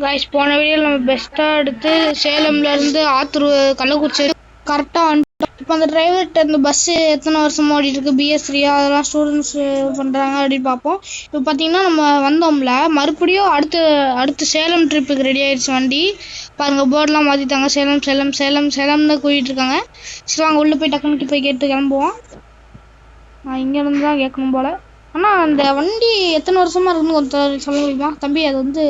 Guys போன வீடியோல நம்ம பெஸ்ட்டா எடுத்து சேலம்ல இருந்து ஆத்தூர் கள்ளக்குறிச்சி கரெக்டா இப்போ அந்த டிரைவர்ட்ட இந்த பஸ் எத்தனை வருஷமா ஓடிட்டு இருக்கு BS3 அதெல்லாம் ஸ்டூடெண்ட்ஸ் பண்றாங்க அப்படின்னு பார்ப்போம். இப்போ பார்த்தீங்கன்னா நம்ம வந்தோம்ல மறுபடியும் அடுத்து சேலம் ட்ரிப்புக்கு ரெடி ஆயிடுச்சு வண்டி. பாருங்க போர்டெலாம் மாற்றிட்டாங்க, சேலம் சேலம் சேலம் சேலம்னு கூட்டிட்டு இருக்காங்க. சரி வாங்க உள்ளே போய் டக்குனுக்கு போய் கேட்டு கிளம்புவோம். இங்கேருந்து தான் கேட்கணும் போல். ஆனால் அந்த வண்டி எத்தனை வருஷமா இருக்குன்னு கொஞ்சம் சொல்ல முடியுமா தம்பி? அது வந்து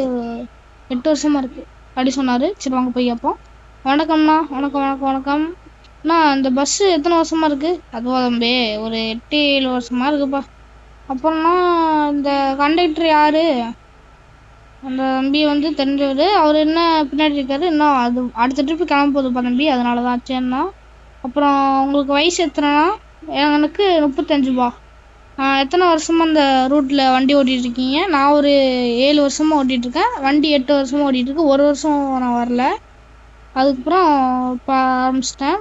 8 வருஷமா இருக்கு அப்படி சொன்னாரு. சரி வாங்க போய் கேட்போம். வணக்கம்ண்ணா. வணக்கம் வணக்கம் வணக்கம் அண்ணா. இந்த பஸ் எத்தனை வருஷமா இருக்கு? அதுவா தம்பி, ஒரு 8-7 வருஷமா இருக்குப்பா. அப்புறம்னா இந்த கண்டக்டர் யாரு? அந்த தம்பி வந்து தெரிஞ்சவர். அவர் என்ன பின்னாடி இருக்காரு. இன்னும் அது அடுத்த ட்ரிப்பு கிளம்ப போகுதுப்பா தம்பி, அதனால தான் சரிண்ணா. அப்புறம் உங்களுக்கு வயசு எத்தனைண்ணா? எனக்கு 35பா. எத்தனை வருஷமா இந்த ரூட்ல வண்டி ஓட்டிட்டு இருக்கீங்க? நான் ஒரு 7 வருஷமா ஓட்டிட்டு இருக்கேன். வண்டி 8 வருஷமா ஓட்டிட்டு இருக்கு. ஒரு வருஷம் நான் வரல, அதுக்கப்புறம் இப்போ ஆரம்பிச்சிட்டேன்.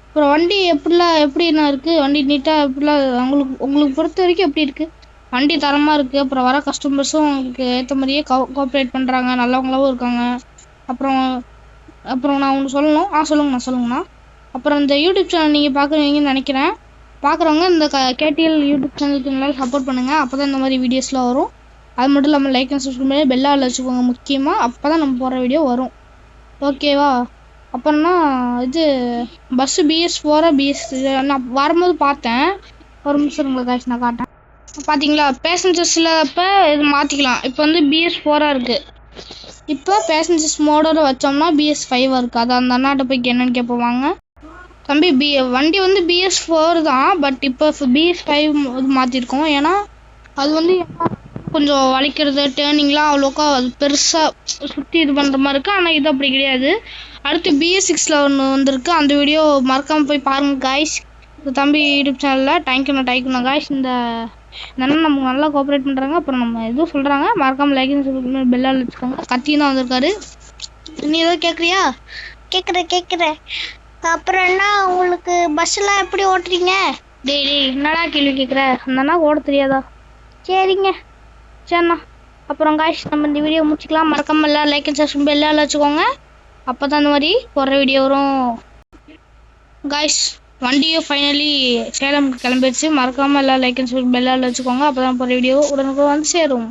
அப்புறம் வண்டி எப்படிண்ணா இருக்கு? வண்டி நீட்டாக எப்படிலாம் உங்களுக்கு பொறுத்த வரைக்கும் எப்படி இருக்கு? வண்டி தரமாக இருக்குது. அப்புறம் வர கஸ்டமர்ஸும் உங்களுக்கு ஏற்ற மாதிரியே கோஆப்ரேட் பண்ணுறாங்க, நல்லவங்களாவும் இருக்காங்க. அப்புறம் அப்புறம் நான் ஒன்று சொல்லணும். சொல்லுங்கண்ணா. அப்புறம் இந்த யூடியூப் சேனல் நீங்கள் பார்க்குறீங்கன்னு நினைக்கிறேன். பார்க்குறவங்க இந்த KTL யூடியூப் சேனலுக்கு நல்லா சப்போர்ட் பண்ணுங்கள். அப்போ தான் இந்த மாதிரி வீடியோஸ்லாம் வரும். அது மட்டும் இல்லாமல் லைக் அண்ட் சப்ஸ்கிரைப் பண்ணி பெல் ஆல் வச்சுக்கோங்க முக்கியமாக. அப்போ தான் நம்ம போகிற வீடியோ வரும். ஓகேவா? அப்புறம்னா இது பஸ்ஸு BS4 BS3 நான் வரும்போது பார்த்தேன். ஒரு நிமிஷம் உங்களுக்கு நான் காட்டேன். பார்த்தீங்களா, பேசஞ்சர்ஸ் இல்லாதப்ப இது மாற்றிக்கலாம். இப்போ வந்து BS4 இருக்குது. இப்போ பேசஞ்சர்ஸ் மோடோட வச்சோம்னா BS5 இருக்குது. அதை அந்த அண்ணாட்ட போய் என்னன்னு கேட்போம் வாங்க. தம்பி, வண்டி வந்து BS4 தான், பட் இப்போ BS5 மாற்றிருக்கோம். ஏன்னா அது வந்து கொஞ்சம் வளைக்கிறது டேர்னிங்லாம் அவ்வளோக்கா அது பெருசாக சுற்றி இது பண்ணுற மாதிரி இருக்குது. ஆனால் இது அப்படி கிடையாது. அடுத்து BS6ல் ஒன்று வந்திருக்கு. அந்த வீடியோ மறக்காமல் போய் பாருங்கள் காய்ஸ், இந்த தம்பி யூடியூப் சேனலில். தேங்க்யூண்ணா காய்ஸ். இந்த அண்ணன் நமக்கு நல்லா கோஆப்ரேட் பண்ணுறாங்க. அப்புறம் நம்ம எதுவும் சொல்கிறாங்க, மறக்காமல் லைக் பெல்லால் வச்சுக்கோங்க. கத்தி தான் வந்திருக்காரு. நீ ஏதோ கேட்குறியா? கேட்குறேன். அப்புறம் என்ன, உங்களுக்கு பஸ்ஸெல்லாம் எப்படி ஓட்டுறீங்க? டேய் என்னடா கேள்வி கேட்குற? அந்தண்ணா ஓட தெரியாதா? சரிங்க. சரிண்ணா. அப்புறம் காய்ஸ், நம்ம இந்த வீடியோ முடிச்சுக்கலாம். மறக்காமல் எல்லாம் லைக் அண்ட் சப்ஸ்கிரைப் பெல்லால் வச்சுக்கோங்க. அப்போ தான் அந்த மாதிரி போகிற வீடியோ வரும். காய்ஸ், வண்டியும் ஃபைனலி சேலம்க்கு கிளம்பிடுச்சு. மறக்காமல் எல்லாம் லைக் அண்ட் சப்ஸ்கிரைப் பெல்லால் வச்சுக்கோங்க. அப்போ தான் போகிற வீடியோ உடனுக்குடன் வந்து சேரும்.